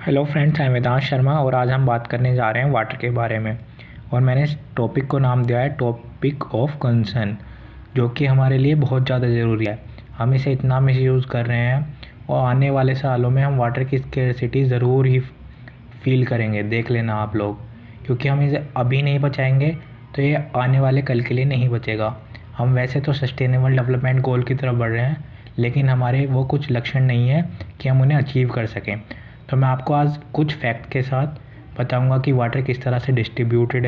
Hello friends, मैं वेदांत शर्मा और आज हम बात करने जा रहे हैं वाटर के बारे में। और मैंने इस टॉपिक को नाम दिया है टॉपिक ऑफ कंसर्न, जो कि हमारे लिए बहुत ज़्यादा ज़रूरी है। हम इसे इतना मिसयूज़ कर रहे हैं और आने वाले सालों में हम वाटर की स्केर्सिटी ज़रूर ही फील करेंगे। देख लेना आप लोग, क्योंकि हम इसे अभी नहीं बचाएंगे तो ये आने वाले कल के लिए नहीं बचेगा। हम वैसे तो सस्टेनेबल डेवलपमेंट गोल की तरफ बढ़ रहे हैं, लेकिन हमारे वो कुछ लक्षण नहीं है कि हम उन्हें अचीव कर सकें। तो मैं आपको आज कुछ फैक्ट के साथ बताऊंगा कि वाटर किस तरह से डिस्ट्रीब्यूटेड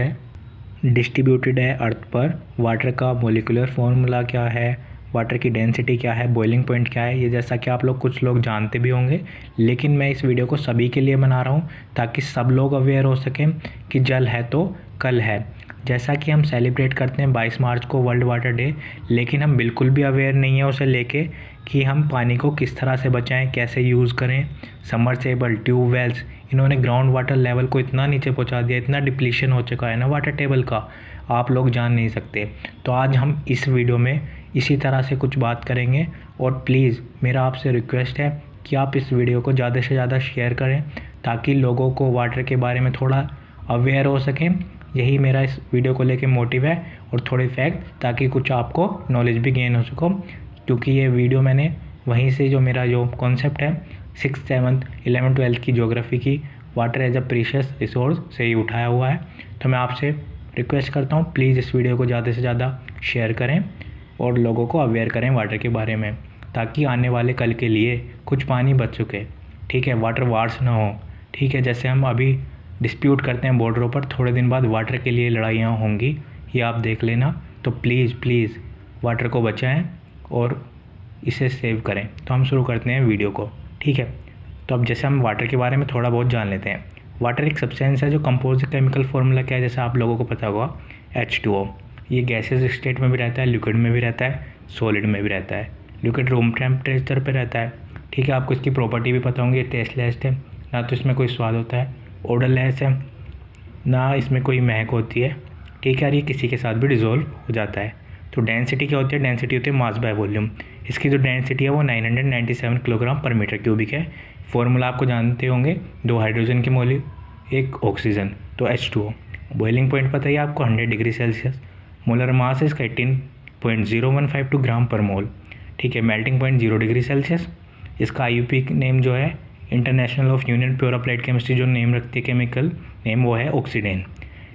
है अर्थ पर। वाटर का मॉलिक्यूलर फॉर्मूला क्या है, वाटर की डेंसिटी क्या है, बॉइलिंग पॉइंट क्या है, ये जैसा कि आप लोग कुछ लोग जानते भी होंगे, लेकिन मैं इस वीडियो को सभी के लिए बना रहा हूँ ताकि सब लोग अवेयर हो सकें कि जल है तो कल है। जैसा कि हम सेलिब्रेट करते हैं 22 मार्च को वर्ल्ड वाटर डे, लेकिन हम बिल्कुल भी अवेयर नहीं है उसे लेके कि हम पानी को किस तरह से बचाएं, कैसे यूज़ करें। समरसेबल, ट्यूबवेल्स, इन्होंने ग्राउंड वाटर लेवल को इतना नीचे पहुंचा दिया, इतना डिप्लीशन हो चुका है ना वाटर टेबल का, आप लोग जान नहीं सकते। तो आज हम इस वीडियो में इसी तरह से कुछ बात करेंगे। और प्लीज़ मेरा आपसे रिक्वेस्ट है कि आप इस वीडियो को ज़्यादा से ज़्यादा शेयर करें ताकि लोगों को वाटर के बारे में थोड़ा अवेयर हो सकें। यही मेरा इस वीडियो को लेके मोटिव है, और थोड़े फैक्ट ताकि कुछ आपको नॉलेज भी गेन हो सको। क्योंकि ये वीडियो मैंने वहीं से जो मेरा जो कॉन्सेप्ट है 6th 7th 11th 12th की ज्योग्राफी की water as a precious resource से ही उठाया हुआ है। तो मैं आपसे रिक्वेस्ट करता हूँ, प्लीज़ इस वीडियो को ज़्यादा से ज़्यादा शेयर करें और लोगों को अवेयर करें वाटर के बारे में, ताकि आने वाले कल के लिए कुछ पानी बच सके। ठीक है, वाटर वार्स ना हो। ठीक है, जैसे हम अभी डिस्प्यूट करते हैं बॉर्डरों पर, थोड़े दिन बाद वाटर के लिए लड़ाइयाँ होंगी, ये आप देख लेना। तो प्लीज़ वाटर को बचाएं और इसे सेव करें। तो हम शुरू करते हैं वीडियो को। ठीक है, तो अब जैसे हम वाटर के बारे में थोड़ा बहुत जान लेते हैं। वाटर एक सब्सटेंस है जो कंपोज केमिकल फॉर्मूला क्या है, जैसे आप लोगों को पता होगा H2O। ये गैसेस स्टेट में भी रहता है, लिक्विड में भी रहता है, सॉलिड में भी रहता है। लिक्विड रूम टेम्परेचर पे रहता है। ठीक है, आपको इसकी प्रॉपर्टी भी पता होंगी। ये टेस्टलेस है, ना तो इसमें कोई स्वाद होता है, ऑर्डरलेस है, ना इसमें कोई महक होती है। ठीक है, और ये किसी के साथ भी डिज़ोल्व हो जाता है। तो डेंसिटी क्या होती है? डेंसिटी होती है मास बाय वॉल्यूम। इसकी जो डेंसिटी है वो 997 किलोग्राम पर मीटर क्यूबिक है। फॉर्मूला आपको जानते होंगे, 2 हाइड्रोजन के मोल, 1 ऑक्सीजन, तो H2O। बॉइलिंग पॉइंट पता है आपको 100 डिग्री सेल्सियस। मोलर मास है इसका 18.015 ग्राम पर मोल। ठीक है, मेल्टिंग पॉइंट 0 डिग्री सेल्सियस। इसका IUP नेम जो है, international of union pure applied chemistry जो नेम रखती है केमिकल नेम, वो है ऑक्सीडेन।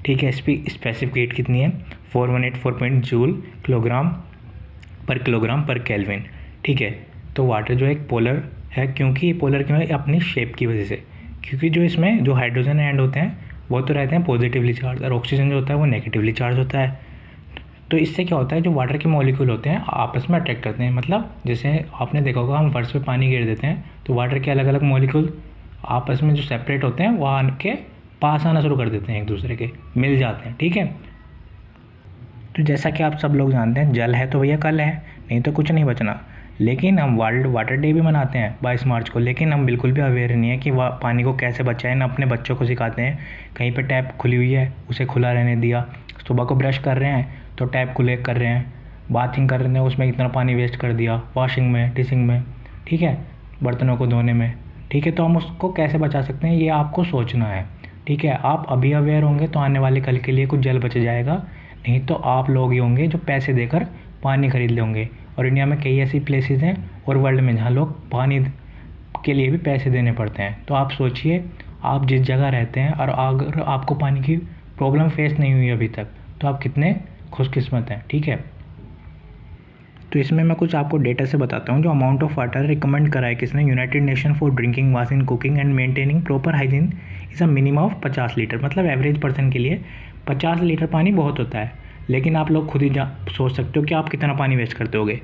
ठीक है, इसकी स्पेसिफिक हीट कितनी है? 4184 जूल किलोग्राम पर केल्विन। ठीक है, तो वाटर जो एक पोलर है, क्योंकि पोलर क्यों है? अपनी शेप की वजह से, क्योंकि जो इसमें जो हाइड्रोजन एंड होते हैं वो तो रहते हैं पॉजिटिवली चार्ज, और ऑक्सीजन जो होता है वो नेगेटिवली चार्ज होता है। तो इससे क्या होता है, जो वाटर के मॉलिक्यूल होते हैं आपस में अट्रैक्ट करते हैं। मतलब जैसे आपने देखा होगा, हम फर्श पे पानी गिर देते हैं तो वाटर के अलग अलग मॉलिक्यूल आपस में जो सेपरेट होते हैं वो आके पास आना शुरू कर देते हैं, एक दूसरे के मिल जाते हैं। ठीक है, तो जैसा कि आप सब लोग जानते हैं, जल है तो भैया कल है, नहीं तो कुछ नहीं बचना। लेकिन हम वर्ल्ड वाटर डे भी मनाते हैं 22 मार्च को, लेकिन हम बिल्कुल भी अवेयर नहीं है कि पानी को कैसे बचाएं। ना अपने बच्चों को सिखाते हैं, कहीं पे टैप खुली हुई है उसे खुला रहने दिया, सुबह को ब्रश कर रहे हैं तो टैप खुले कर रहे हैं, बाथिंग कर रहे हैं उसमें इतना पानी वेस्ट कर दिया, वॉशिंग में, डिशिंग में, ठीक है, बर्तनों को धोने में। ठीक है, तो हम उसको कैसे बचा सकते हैं, ये आपको सोचना है। ठीक है, आप अभी अवेयर होंगे तो आने वाले कल के लिए कुछ जल बच जाएगा, नहीं तो आप लोग ही होंगे जो पैसे देकर पानी खरीद लेंगे। और इंडिया में कई ऐसी प्लेसेस हैं और वर्ल्ड में जहाँ लोग पानी के लिए भी पैसे देने पड़ते हैं। तो आप सोचिए, आप जिस जगह रहते हैं और अगर आपको पानी की प्रॉब्लम फेस नहीं हुई अभी तक, तो आप कितने खुशकिस्मत हैं। ठीक है, तो इसमें मैं कुछ आपको डेटा से बताता हूँ। जो अमाउंट ऑफ वाटर रिकमेंड करा है किसने, United nation for drinking, washing, cooking and maintaining proper hygiene is a minimum of 50 litre. मतलब एवरेज पर्सन के लिए 50 लीटर पानी बहुत होता है। लेकिन आप लोग खुद ही सोच सकते हो कि आप कितना पानी वेस्ट करते होगे।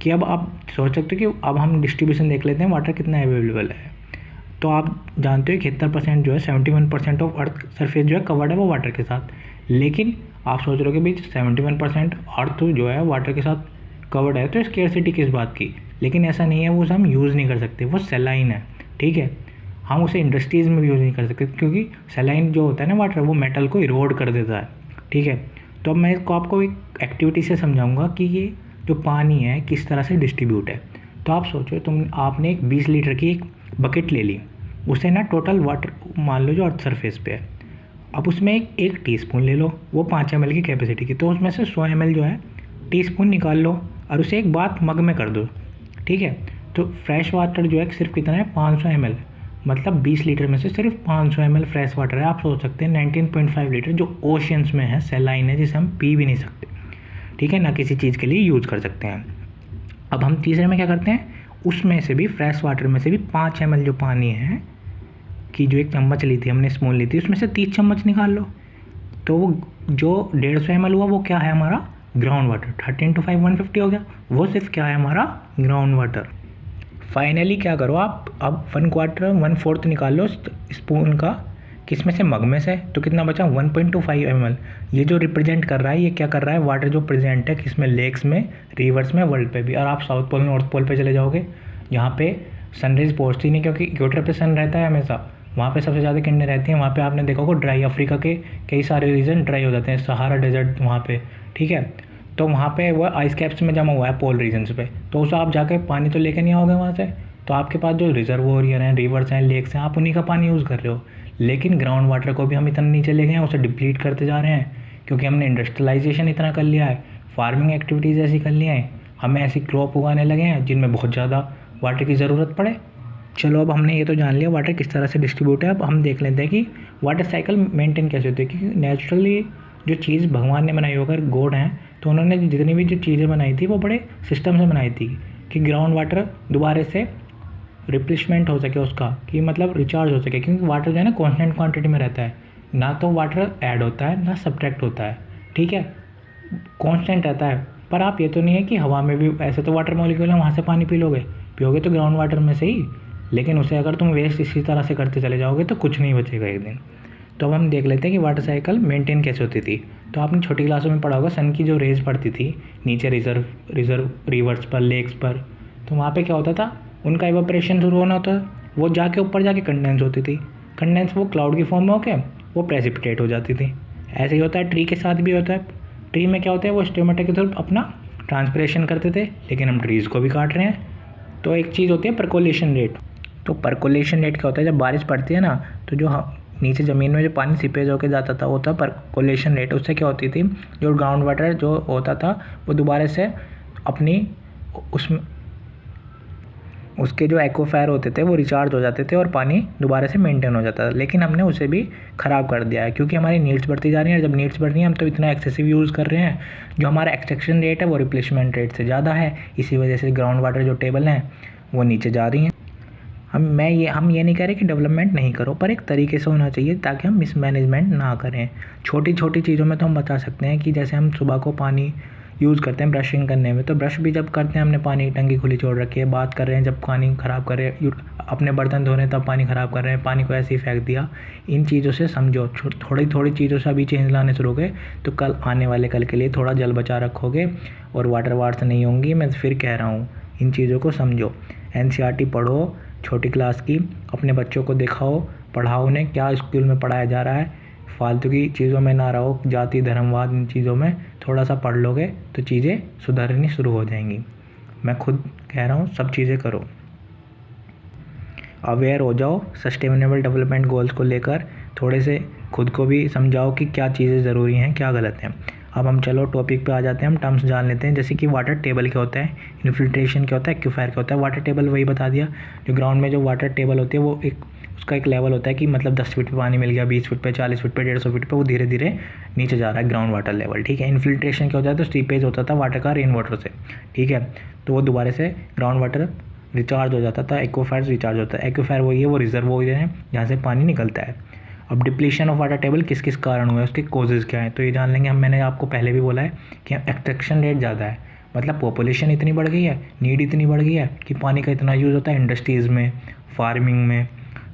कि अब आप सोच सकते हो कि अब हम डिस्ट्रीब्यूशन देख लेते हैं, वाटर कितना अवेलेबल है। तो आप जानते हो 71% जो है, 71% ऑफ अर्थ सरफेस जो है कवर्ड है वो वाटर के साथ। लेकिन आप सोच रहे हो कि भाई 71% अर्थ जो है वाटर के साथ कवर्ड है, तो स्केर्सिटी किस बात की। लेकिन ऐसा नहीं है, वो हम यूज़ नहीं कर सकते, वो सेलाइन है। ठीक है, हम उसे इंडस्ट्रीज़ में भी यूज़ नहीं कर सकते, क्योंकि सेलाइन जो होता है ना वाटर, वो मेटल को इरोड कर देता है। ठीक है, तो अब मैं इसको आपको एक एक्टिविटी से समझाऊंगा कि ये जो पानी है किस तरह से डिस्ट्रीब्यूट है। तो आप सोचो, आपने एक 20 लीटर की एक बकेट ले ली। उसे ना टोटल वाटर मान लो जो अर्थ सरफेस पे है, अब उसमें एक टीस्पून ले लो, वो 5 ml की कैपेसिटी की, तो उसमें से 100 ml जो है टीस्पून निकाल लो और उसे एक बात मग में कर दो, ठीक है। तो फ्रेश वाटर जो है सिर्फ कितना है 500 ml, मतलब 20 लीटर में से सिर्फ 500 ml फ्रेश वाटर है। आप सोच सकते हैं 19.5 लीटर जो ओशियंस में है, सेलाइन है, जिसे हम पी भी नहीं सकते, ठीक है ना, किसी चीज़ के लिए यूज़ कर सकते हैं। अब हम तीसरे में क्या करते हैं, उसमें से भी फ्रेश वाटर में से भी 5 ml जो पानी है कि जो एक चम्मच ली थी हमने, स्पून ली थी, उसमें से 30 चम्मच निकाल लो। तो वो जो 150 ml हुआ वो क्या है हमारा ग्राउंड वाटर। 13 × 5 150 हो गया, वो सिर्फ क्या है हमारा ग्राउंड वाटर। फाइनली क्या करो आप, अब 1/4 निकाल लो स्पून का, किस में से, मग में से, तो कितना बचा 1.25 ml। ये जो रिप्रेजेंट कर रहा है, ये क्या कर रहा है, वाटर जो प्रेजेंट है किस में, लेक्स में, रिवर्स में, वर्ल्ड पे भी। और आप साउथ पोल नॉर्थ पोल पे चले जाओगे, यहाँ पे सनराइज पहुँचती नहीं क्योंकि इक्वेटर पे सन रहता है हमेशा, वहाँ पे सबसे ज़्यादा किरणें रहती हैं। वहाँ पे आपने देखा होगा ड्राई, अफ्रीका के कई सारे रीजन ड्राई हो जाते हैं, सहारा डेजर्ट वहाँ पे, ठीक है। तो वहाँ पे वो आइस कैप्स में जमा हुआ है पोल रीजन्स पे, तो उसे आप जाके पानी तो लेके नहीं आओगे वहाँ से, तो आपके पास जो रिजर्वोयर हैं, रिवर्स हैं, लेक्स हैं, आप उन्हीं का पानी यूज़ कर रहे हो। लेकिन ग्राउंड वाटर को भी हम इतना नीचे ले गए हैं, उसे डिप्लीट करते जा रहे हैं क्योंकि हमने इंडस्ट्रियलाइजेशन इतना कर लिया है, फार्मिंग एक्टिविटीज़ ऐसी कर ली हैं, हमें ऐसी क्रॉप उगाने लगे हैं जिनमें बहुत ज़्यादा वाटर की ज़रूरत पड़े। चलो अब हमने ये तो जान लिया वाटर किस तरह से डिस्ट्रीब्यूट है। अब हम देख लेते हैं कि वाटर साइकिल मेंटेन कैसे होती है, क्योंकि नेचुरली जो चीज़ भगवान ने बनाई हो, अगर गॉड हैं तो उन्होंने जितनी भी जो चीज़ें बनाई थी वो बड़े सिस्टम से बनाई थी कि ग्राउंड वाटर दोबारा से रिप्लेसमेंट हो सके उसका, कि मतलब रिचार्ज हो सके, क्योंकि वाटर जो है ना कॉन्स्टेंट क्वांटिटी में रहता है, ना तो वाटर ऐड होता है ना सब्ट्रैक्ट होता है, ठीक है, कांस्टेंट रहता है। पर आप ये तो नहीं है कि हवा में भी ऐसे तो वाटर मॉलिक्यूल है, वहाँ से पानी पियोगे तो ग्राउंड वाटर में से ही, लेकिन उसे अगर तुम वेस्ट इसी तरह से करते चले जाओगे तो कुछ नहीं बचेगा एक दिन। तो अब हम देख लेते हैं कि वाटर साइकिल मेंटेन कैसे होती थी। तो आपने छोटी क्लासों में पढ़ा होगा सन की जो रेज पड़ती थी नीचे रिजर्व रिवर्स पर, लेक्स पर, तो वहाँ पे क्या होता था, उनका इवेपोरेशन शुरू होना होता है, वो जाके ऊपर जाके कंडेंस होती थी, कंडेंस वो क्लाउड की फॉर्म में होके वो प्रेसिपिटेट हो जाती थी। ऐसे ही होता है ट्री के साथ भी होता है। ट्री में क्या होता है, वो स्टोमेटा के थ्रू अपना ट्रांसपिरेशन करते थे, लेकिन हम ट्रीज़ को भी काट रहे हैं। तो एक चीज़ होती है परकोलेशन रेट। तो परकोलेशन रेट क्या होता है, जब बारिश पड़ती है ना तो जो नीचे ज़मीन में जो पानी सीपेज होकर जाता था वो था परकोलेशन रेट। उससे क्या होती थी, जो ग्राउंड वाटर जो होता था वो दोबारा से अपनी उसके जो एक्वाफायर होते थे वो रिचार्ज हो जाते थे और पानी दोबारा से मेंटेन हो जाता था। लेकिन हमने उसे भी ख़राब कर दिया है क्योंकि हमारी नीड्स बढ़ती जा रही हैं। जब नीड्स बढ़ रही हैं हम तो इतना एक्सेसिव यूज़ कर रहे हैं, जो हमारा एक्सट्रैक्शन रेट है वो रिप्लेसमेंट रेट से ज़्यादा है। इसी वजह से ग्राउंड वाटर जो टेबल हैं वो नीचे जा रही हैं। हम ये नहीं कह रहे कि डेवलपमेंट नहीं करो, पर एक तरीके से होना चाहिए ताकि हम मिसमैनेजमेंट ना करें। छोटी छोटी चीज़ों में तो हम बता सकते हैं कि जैसे हम सुबह को पानी यूज़ करते हैं ब्रशिंग करने में, तो ब्रश भी जब करते हैं हमने पानी की टंकी खुली छोड़ रखी है, बात कर रहे हैं जब पानी ख़राब कर रहे हैं, अपने बर्तन धो रहे हैं तब पानी ख़राब कर रहे हैं, पानी को ऐसे ही फेंक दिया। इन चीज़ों से समझो, थोड़ी थोड़ी चीज़ों से अभी चेंज लाने शुरू हो गए तो कल आने वाले कल के लिए थोड़ा जल बचा रखोगे और वाटर वार्स नहीं होंगी। मैं फिर कह रहा हूँ इन चीज़ों को समझो। NCERT पढ़ो छोटी क्लास की, अपने बच्चों को दिखाओ, पढ़ाओ उन्हें क्या स्कूल में पढ़ाया जा रहा है, फालतू की चीज़ों में ना रहो, जाति धर्मवाद इन चीज़ों में थोड़ा सा पढ़ लोगे तो चीज़ें सुधरनी शुरू हो जाएंगी। मैं खुद कह रहा हूँ सब चीज़ें करो, अवेयर हो जाओ सस्टेनेबल डेवलपमेंट गोल्स को लेकर, थोड़े से खुद को भी समझाओ कि क्या चीज़ें ज़रूरी हैं क्या गलत हैं। अब हम चलो टॉपिक पे आ जाते हैं, हम टर्म्स जान लेते हैं, जैसे कि वाटर टेबल क्या होता है, इन्फिल्ट्रेशन क्या होता है, एक्वाफायर क्या होता है। वाटर टेबल वही बता दिया, जो ग्राउंड में जो वाटर टेबल होती है वो उसका एक लेवल होता है कि मतलब 10 फीट पे पानी मिल गया, 20 फीट पे, 40 फीट पे, 150 फीट पे, वो धीरे धीरे नीचे जा रहा है ग्राउंड वाटर लेवल, ठीक है। इन्फिल्ट्रेशन क्या होता है, तो सीपेज होता था वाटर का रेन वाटर से, ठीक है, तो वो दोबारा से ग्राउंड वाटर रिचार्ज हो जाता था, एक्वाफायर रिचार्ज होता है। एक्वाफायर वही है, वो रिजर्वोयर है जहाँ से पानी निकलता है। अब डिप्लीशन ऑफ वाटर टेबल किस किस कारण हुआ है, उसके कॉजेज़ क्या हैं, तो ये जान लेंगे हम। मैंने आपको पहले भी बोला है कि एक्सट्रैक्शन रेट ज़्यादा है, मतलब पॉपुलेशन इतनी बढ़ गई है, नीड इतनी बढ़ गई है कि पानी का इतना यूज़ होता है इंडस्ट्रीज़ में, फार्मिंग में,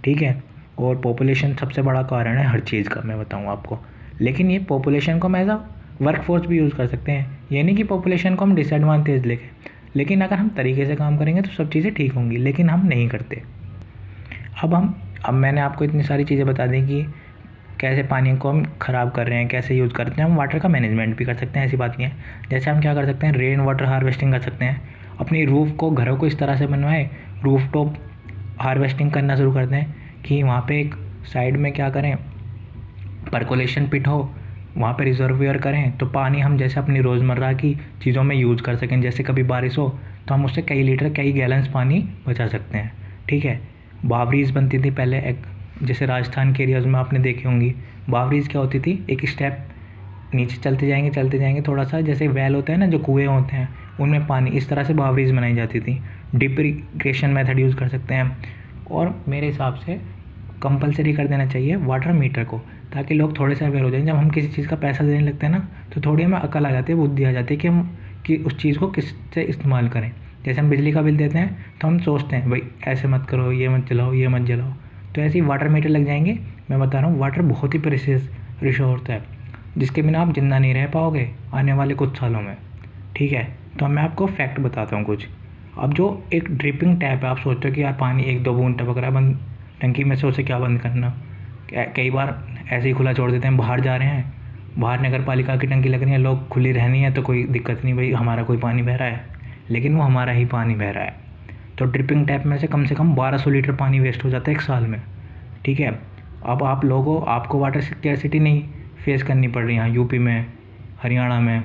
ठीक है। और पॉपुलेशन सबसे बड़ा कारण है हर चीज़ का, मैं बताऊँ आपको। लेकिन ये पॉपुलेशन को हम एज अ वर्क फोर्स भी यूज़ कर सकते हैं, ये नहीं कि पॉपुलेशन को हम डिसएडवांटेज लेके, लेकिन अगर हम तरीके से काम करेंगे तो सब चीज़ें ठीक होंगी, लेकिन हम नहीं करते। अब मैंने आपको इतनी सारी चीज़ें बता दी कि कैसे पानी को हम ख़राब कर रहे हैं, कैसे यूज़ करते हैं। हम वाटर का मैनेजमेंट भी कर सकते हैं, ऐसी बात नहीं है। जैसे हम क्या कर सकते हैं, रेन वाटर हार्वेस्टिंग कर सकते हैं। अपनी रूफ़ को, घरों को इस तरह से बनवाएं, रूफ टॉप हार्वेस्टिंग करना शुरू करते हैं कि वहाँ पे एक साइड में क्या करें, परकोलेशन पिट हो, वहाँ पे रिजर्वियर करें तो पानी हम जैसे अपनी रोज़मर्रा की चीज़ों में यूज़ कर सकें। जैसे कभी बारिश हो तो हम उससे कई लीटर कई गैलन्स पानी बचा सकते हैं। ठीक है, बावरीज बनती थी पहले, एक जैसे राजस्थान के एरियाज़ में आपने देखी होंगी। बावरीज क्या होती थी, एक स्टेप नीचे चलते जाएंगे थोड़ा सा, जैसे वेल होते हैं ना जो कुएँ होते हैं उनमें पानी, इस तरह से बावरीज बनाई जाती थी। ड्रिप इरिगेशन मेथड यूज़ कर सकते हैं। और मेरे हिसाब से कंपलसरी कर देना चाहिए वाटर मीटर को, ताकि लोग थोड़े से अवेयर हो जाएं। जब हम किसी चीज़ का पैसा देने लगते हैं ना तो थोड़ी हमें अकल आ जाती है, बुद्धि आ जाती है कि हम कि उस चीज़ को किससे इस्तेमाल करें। जैसे हम बिजली का बिल देते हैं तो हम सोचते हैं भाई ऐसे मत करो, ये मत जलाओ, ये मत जलाओ। तो ऐसे ही वाटर मीटर लग जाएंगे। मैं बता रहा हूँ वाटर बहुत ही प्रेशियस रिसोर्स है, जिसके बिना आप जिंदा नहीं रह पाओगे आने वाले कुछ सालों में। ठीक है, तो मैं आपको फैक्ट बताता हूँ कुछ। अब जो एक ड्रिपिंग टैप है, आप सोचते हो कि यार पानी एक दो बूंद टपक रहा है बंद टंकी में से, उसे क्या बंद करना। कई बार ऐसे ही खुला छोड़ देते हैं, बाहर जा रहे हैं, बाहर नगर पालिका की टंकी लग रही है, लोग खुली रहनी है तो कोई दिक्कत नहीं, भाई हमारा कोई पानी बह रहा है, लेकिन वो हमारा ही पानी बह रहा है। तो ड्रिपिंग टैप में से कम 1200 लीटर पानी वेस्ट हो जाता है एक साल में। ठीक है, अब आप लोगों आपको वाटर स्कैर्सिटी नहीं फेस करनी पड़ रही यहाँ यूपी में, हरियाणा में।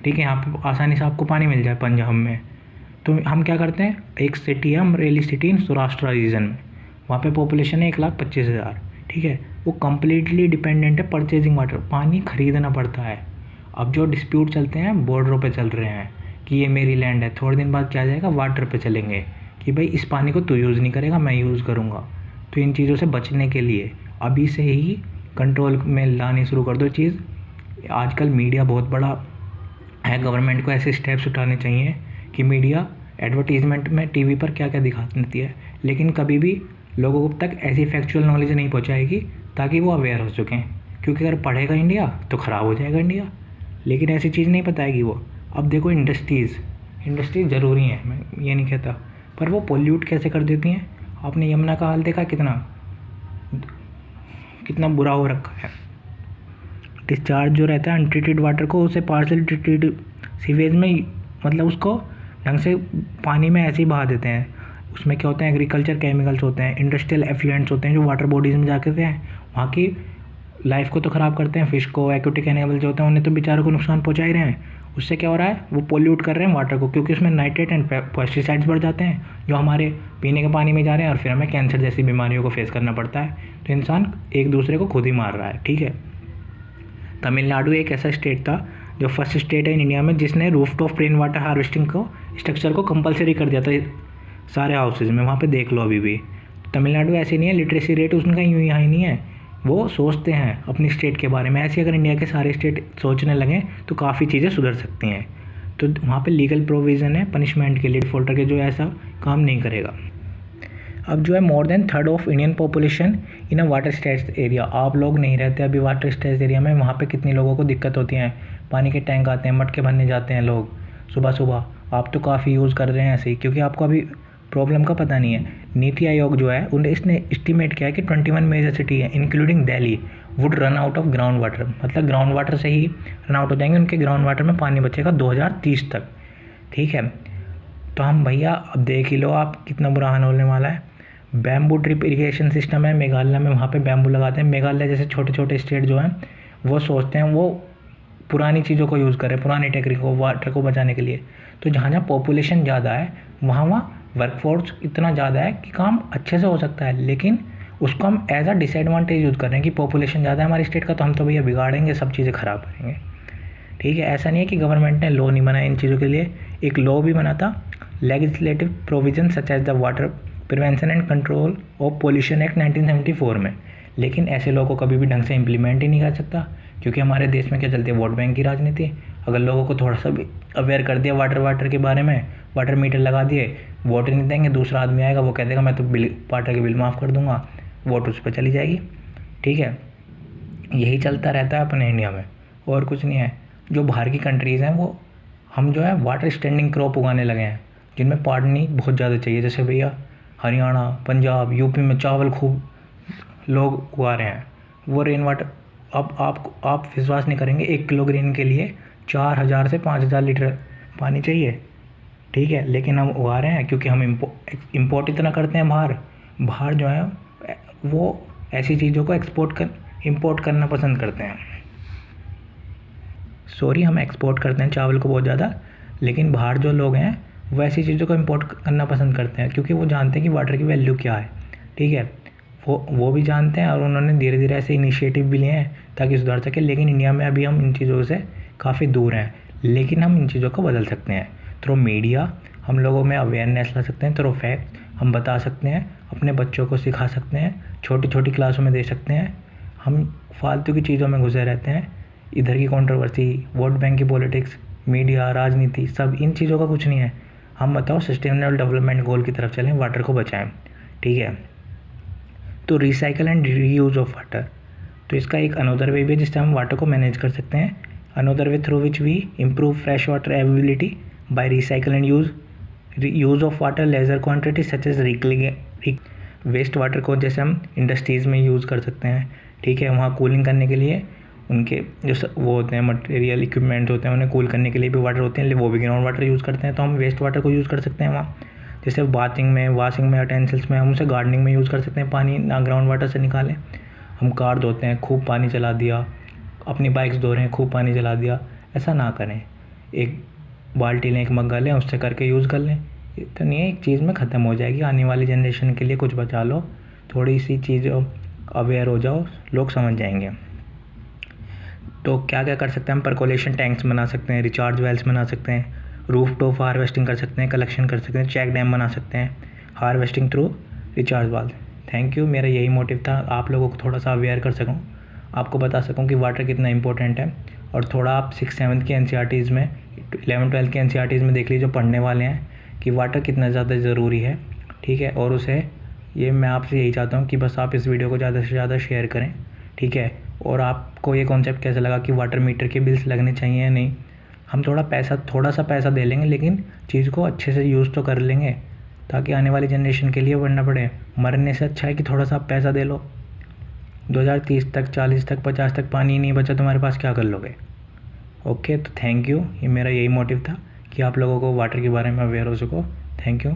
ठीक है, यहाँ पर आसानी से आपको पानी मिल जाए, पंजाब में। तो हम क्या करते हैं, एक सिटी है Amreli city in Saurashtra region में, वहाँ पे पॉपुलेशन है 1,25,000। ठीक है, वो कम्प्लीटली डिपेंडेंट है परचेजिंग वाटर, पानी खरीदना पड़ता है। अब जो डिस्प्यूट चलते हैं बॉर्डरों पे चल रहे हैं कि ये मेरी लैंड है, थोड़े दिन बाद क्या जाएगा, वाटर पे चलेंगे कि भाई इस पानी को तू यूज़ नहीं करेगा, मैं यूज़ करूँगा। तो इन चीज़ों से बचने के लिए अभी से ही कंट्रोल में लानी शुरू कर दो चीज़। आजकल मीडिया बहुत बड़ा है, गवर्नमेंट को ऐसे स्टेप्स उठाने चाहिए कि मीडिया एडवर्टीज़मेंट में टीवी पर क्या क्या दिखाती है, लेकिन कभी भी लोगों तक ऐसी फैक्चुअल नॉलेज नहीं पहुंचाएगी ताकि वो अवेयर हो सकें। क्योंकि अगर पढ़ेगा इंडिया तो ख़राब हो जाएगा इंडिया, लेकिन ऐसी चीज़ नहीं बताएगी वो। अब देखो इंडस्ट्रीज़ ज़रूरी हैं, मैं ये नहीं कहता, पर वो पोल्यूट कैसे कर देती हैं। आपने यमुना का हाल देखा, कितना बुरा हो रखा है। डिस्चार्ज जो रहता है अनट्रीटेड वाटर को, उसे पार्सल ट्रीटेड सीवेज में, मतलब उसको ढंग से पानी में ऐसे ही बहा देते हैं। उसमें क्या होता है, एग्रीकल्चर केमिकल्स होते हैं, इंडस्ट्रियल एफ्लुएंट्स होते हैं जो वाटर बॉडीज़ में जाके हैं, वहाँ की लाइफ को तो ख़राब करते हैं, फिश को, एक्वेटिक एनिमल जो होते हैं उन्हें तो बेचारों को नुकसान पहुँचा ही रहे हैं। उससे क्या हो रहा है, वो पोल्यूट कर रहे हैं वाटर को, क्योंकि उसमें नाइट्रेट एंड पेस्टिसाइड्स बढ़ जाते हैं जो हमारे पीने के पानी में जा रहे हैं, और फिर हमें कैंसर जैसी बीमारियों को फेस करना पड़ता है। तो इंसान एक दूसरे को खुद ही मार रहा है। ठीक है, तमिलनाडु एक ऐसा स्टेट था जो फर्स्ट स्टेट है इन इंडिया में जिसने रूफटॉप रेन वाटर हार्वेस्टिंग को स्ट्रक्चर को कंपलसरी कर दिया था सारे हाउसेज में। वहाँ पे देख लो अभी भी तमिलनाडु ऐसे नहीं है, लिटरेसी रेट उनका यूँ यहाँ ही नहीं है, वो सोचते हैं अपनी स्टेट के बारे में। ऐसे अगर इंडिया के सारे स्टेट सोचने लगें तो काफ़ी चीज़ें सुधर सकती हैं। तो वहाँ पे लीगल प्रोविज़न है पनिशमेंट के लिए डिफॉल्टर के, जो ऐसा काम नहीं करेगा। अब जो है more than third of Indian population in a water stressed area, आप लोग नहीं रहते अभी वाटर स्ट्रेस्ड एरिया में। वहाँ पे कितनी लोगों को दिक्कत होती है, पानी के टैंक आते हैं, मटके भरने जाते हैं लोग सुबह सुबह। आप तो काफ़ी यूज़ कर रहे हैं ऐसे ही, क्योंकि आपको अभी प्रॉब्लम का पता नहीं है। नीति आयोग जो है उन्हें इसने एस्टिमेट किया है कि 21 मेजर सिटी है including Delhi would run out of ground water, मतलब ग्राउंड वाटर से ही रन आउट हो जाएंगे, उनके ग्राउंड वाटर में पानी बचेगा 2030 तक। ठीक है, तो हम भैया अब देख ही लो आप कितना बुरा हाल होने वाला है। बैम्बू ड्रिप इरिगेशन सिस्टम है मेघालय में, वहाँ पे बैम्बू लगाते हैं। मेघालय जैसे छोटे छोटे स्टेट जो हैं वो सोचते हैं वो पुरानी चीज़ों को यूज़ करें, पुरानी टेक्निक को वाटर को बचाने के लिए। तो जहाँ जहाँ पॉपुलेशन ज़्यादा है वहाँ वर्कफोर्स इतना ज़्यादा है कि काम अच्छे से हो सकता है, लेकिन उसको हम एज अ डिसएडवांटेज यूज़ कर रहे हैं कि पॉपुलेशन ज़्यादा है हमारी स्टेट का, तो हम तो भैया बिगाड़ेंगे, सब चीज़ें ख़राब करेंगे। ठीक है, ऐसा नहीं है कि गवर्नमेंट ने लॉ नहीं बनाया इन चीज़ों के लिए, एक लॉ भी बना था, legislative provision such as the water prevention and control of pollution act 1974 में, लेकिन ऐसे लोगों को कभी भी ढंग से इम्प्लीमेंट ही नहीं कर सकता, क्योंकि हमारे देश में क्या चलती है, वोट बैंक की राजनीति। अगर लोगों को थोड़ा सा भी अवेयर कर दिया वाटर के बारे में, वाटर मीटर लगा दिए, वोट नहीं देंगे, दूसरा आदमी आएगा वो कह देगा मैं तो वाटर के बिल माफ़ कर दूंगा, वोट उस पर चली जाएगी। ठीक है, यही चलता रहता है अपने इंडिया में, और कुछ नहीं है। जो बाहर की कंट्रीज़ हैं वो हम जो है वाटर स्टैंडिंग क्रॉप उगाने लगे हैं, जिनमें पानी बहुत ज़्यादा चाहिए। जैसे भैया हरियाणा, पंजाब, यूपी में चावल खूब लोग उगा रहे हैं, वो रेन वाटर। अब आप विश्वास नहीं करेंगे, 1 किलो ग्रीन के लिए 4000 से 5000 लीटर पानी चाहिए। ठीक है, लेकिन हम उगा रहे हैं क्योंकि हम इम्पोर्ट इतना करते हैं बाहर जो है वो ऐसी चीज़ों को इंपोर्ट करना पसंद करते हैं। सॉरी, हम एक्सपोर्ट करते हैं चावल को बहुत ज़्यादा, लेकिन बाहर जो लोग हैं वो ऐसी चीज़ों को इंपोर्ट करना पसंद करते हैं क्योंकि वो जानते हैं कि वाटर की वैल्यू क्या है। ठीक है, वो भी जानते हैं और उन्होंने धीरे धीरे ऐसे इनिशिएटिव भी लिए हैं ताकि सुधार सके। लेकिन इंडिया में अभी हम इन चीज़ों से काफ़ी दूर हैं, लेकिन हम इन चीज़ों को बदल सकते हैं थ्रू मीडिया। हम लोगों में अवेयरनेस ला सकते हैं थ्रू फैक्ट, हम बता सकते हैं, अपने बच्चों को सिखा सकते हैं, छोटी छोटी क्लासों में दे सकते हैं। हम फालतू की चीज़ों में घुसे रहते हैं, इधर की कंट्रोवर्सी, वोट बैंक की पॉलिटिक्स, मीडिया, राजनीति, सब इन चीज़ों का कुछ नहीं है। हम बताओ सस्टेनेबल डेवलपमेंट गोल की तरफ चलें, वाटर को बचाएं। ठीक है, तो recycle and reuse of water, तो इसका एक अनदर वे भी है जिससे हम वाटर को मैनेज कर सकते हैं। Another way through which we improve fresh water availability by recycle and use of water lesser quantity such as waste water को जैसे हम इंडस्ट्रीज़ में यूज़ कर सकते हैं। ठीक है, वहाँ कूलिंग करने के लिए उनके जो वो होते हैं मटेरियल इक्विपमेंट होते हैं, उन्हें कूल करने के लिए भी वाटर होते हैं, वो भी ग्राउंड वाटर यूज़ करते हैं। तो हम वेस्ट वाटर को यूज़ कर सकते हैं वहाँ, जैसे बाथिंग में, वॉशिंग में, यूटेंसिल्स में, हम उसे गार्डनिंग में यूज़ कर सकते हैं। पानी ना ग्राउंड वाटर से निकालें। हम कार धोते हैं, खूब पानी चला दिया, अपनी बाइक्स धो रहे हैं, खूब पानी चला दिया, ऐसा ना करें। एक बाल्टी लें, एक मग्गा लें, उससे करके यूज़ कर लें। तो नहीं, एक चीज़ में ख़त्म हो जाएगी। आने वाली जनरेशन के लिए कुछ बचा लो, थोड़ी सी चीज़ अवेयर हो जाओ, लोग समझ जाएंगे। तो क्या क्या कर सकते हैं हम? परकोलेशन टैंक्स बना सकते हैं, रिचार्ज वेल्स बना सकते हैं, रूफ टॉप हार्वेस्टिंग कर सकते हैं, कलेक्शन कर सकते हैं, चेक डैम बना सकते हैं, हार्वेस्टिंग थ्रू रिचार्ज वाल। थैंक यू, मेरा यही मोटिव था, आप लोगों को थोड़ा सा अवेयर कर सकूं, आपको बता सकूं कि वाटर कितना इंपॉर्टेंट है। और थोड़ा आप 6-7 की NCERTs में, 11-12 की NCERTs में देख लीजिए, जो पढ़ने वाले हैं, कि वाटर कितना ज़्यादा ज़रूरी है। ठीक है, और उसे ये मैं आपसे यही चाहता हूँ कि बस आप इस वीडियो को ज़्यादा से ज़्यादा शेयर करें। ठीक है, और आपको ये कॉन्सेप्ट कैसा लगा कि वाटर मीटर के बिल्स लगने चाहिए या नहीं? हम थोड़ा सा पैसा दे लेंगे, लेकिन चीज़ को अच्छे से यूज़ तो कर लेंगे ताकि आने वाली जनरेशन के लिए बढ़ना पड़े। मरने से अच्छा है कि थोड़ा सा आप पैसा दे लो। 2030 तक, 40 तक, 50 तक पानी नहीं बचा तुम्हारे पास, क्या कर लोगे? ओके, तो थैंक यू, ये मेरा यही मोटिव था कि आप लोगों को वाटर के बारे में अवेयर हो सको। Thank you.